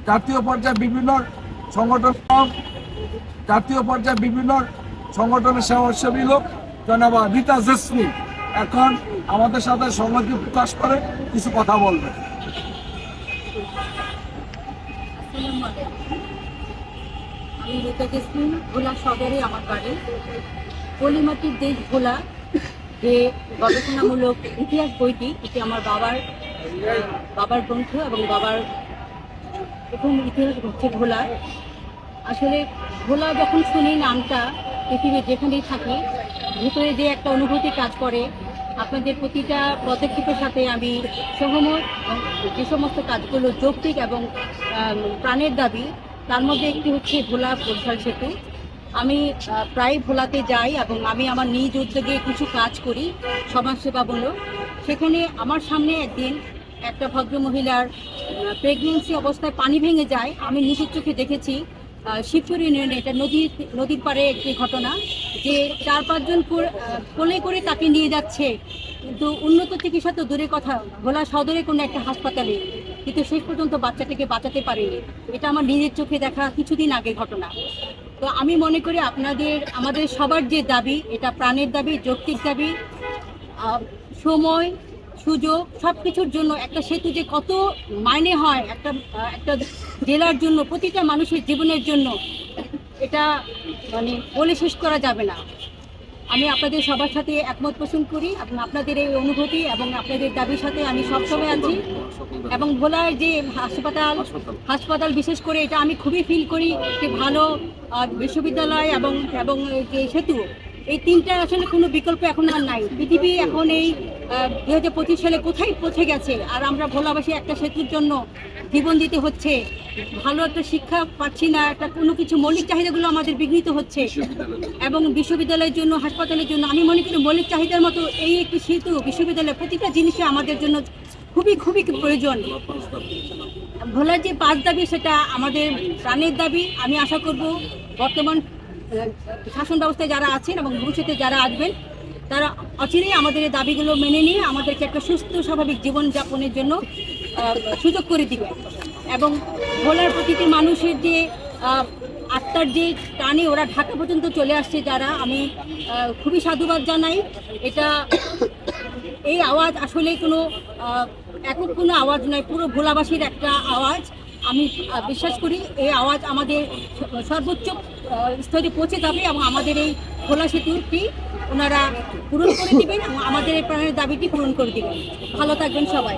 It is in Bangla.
জাতীয় পর্যায়ে বিভিন্ন সংগঠন সংগঠনের সমাজসেবী লোক জনাব রীতা জেসমিন এখন আমাদের সাথে সংহতি প্রকাশ করে কিছু কথা বলবে। আমি রীতা জেসমিন, ভোলা সদরে আমার বাড়ি। পলিমাটির দেশ ভোলা যে গবেষণামূলক ইতিহাস বইটি, এটি আমার বাবার গ্রন্থ এবং বাবার প্রথম ইতিহাস হচ্ছে ভোলা। আসলে ভোলা যখন শুনি নামটা, পৃথিবীর যেখানেই থাকি ভিতরে যে একটা অনুভূতি কাজ করে, আপনাদের প্রতিটা পদক্ষেপের সাথে আমি সহমত। যে সমস্ত কাজগুলো যৌক্তিক এবং প্রাণের দাবি, তার মধ্যে একটি হচ্ছে ভোলা বরিশাল সেতু। আমি প্রায় ভোলাতে যাই এবং আমি আমার নিজ উদ্যোগে কিছু কাজ করি সমাজসেবামূলক। সেখানে আমার সামনে একদিন একটা ভদ্রমহিলার প্রেগনেন্সি অবস্থায় পানি ভেঙে যায়। আমি নিজের চোখে দেখেছি। শিবপুর ইউনিয়নে, এটা নদীর পাড়ে একটি ঘটনা, যে 4-5 জন কোলে করে তাকে নিয়ে যাচ্ছে, কিন্তু উন্নত চিকিৎসা তো দূরের কথা, ভোলা সদরে কোনো একটা হাসপাতালে, কিন্তু শেষ পর্যন্ত বাচ্চাটাকে বাঁচাতে পারেনি। এটা আমার নিজের চোখে দেখা কিছুদিন আগের ঘটনা। তো আমি মনে করি আমাদের সবার যে দাবি, এটা প্রাণের দাবি, যৌক্তিক দাবি, সময় সুযোগ সব কিছুর জন্য একটা সেতু যে কত মাইনে হয় একটা জেলার জন্য, প্রতিটা মানুষের জীবনের জন্য, এটা মানে বলে শেষ করা যাবে না। আমি আপনাদের সবার সাথে একমত পোষণ করি এবং আপনাদের এই অনুভূতি এবং আপনাদের দাবির সাথে আমি সবসময় আছি। এবং ভোলার যে হাসপাতাল বিশেষ করে এটা আমি খুবই ফিল করি, একটি ভালো বিশ্ববিদ্যালয় এবং যে সেতু, এই তিনটা আসলে কোনো বিকল্প এখন আর নাই। পৃথিবী এখন এই 2025 সালে কোথায় পৌঁছে গেছে, আর আমরা ভোলাবাসী একটা সেতুর জন্য জীবন দিতে হচ্ছে। ভালো একটা শিক্ষা পাচ্ছি না, একটা কোনো কিছু মৌলিক চাহিদাগুলো আমাদের বিঘ্নিত হচ্ছে। এবং বিশ্ববিদ্যালয়ের জন্য, হাসপাতালের জন্য আমি মনে করি মৌলিক চাহিদার মতো এই একটি সেতু, বিশ্ববিদ্যালয়, প্রতিটা জিনিসে আমাদের জন্য খুবই খুবই প্রয়োজন। ভোলার যে 5 দাবি, সেটা আমাদের প্রাণের দাবি। আমি আশা করব বর্তমান শাসন ব্যবস্থায় যারা আছেন এবং ভবিষ্যতে যারা আসবেন, তারা অচিরেই আমাদের এই দাবিগুলো মেনে নিয়ে আমাদেরকে একটা সুস্থ স্বাভাবিক জীবনযাপনের জন্য সুযোগ করে দিবে। এবং ভোলার প্রতিটি মানুষের যে আত্মার যে টানে ওরা ঢাকা পর্যন্ত চলে আসছে, যারা, আমি খুবই সাধুবাদ জানাই। এই আওয়াজ আসলে কোনো একক কোনো আওয়াজ নয়, পুরো ভোলাবাসীর একটা আওয়াজ। আমি বিশ্বাস করি এই আওয়াজ আমাদের সর্বোচ্চ স্তরে পৌঁছে যাবে এবং আমাদের এই ভোলা সেতুটি ওনারা পূরণ করে দিবেন এবং আমাদের এই প্রাণের দাবিটি পূরণ করে দিবেন। ভালো থাকবেন সবাই।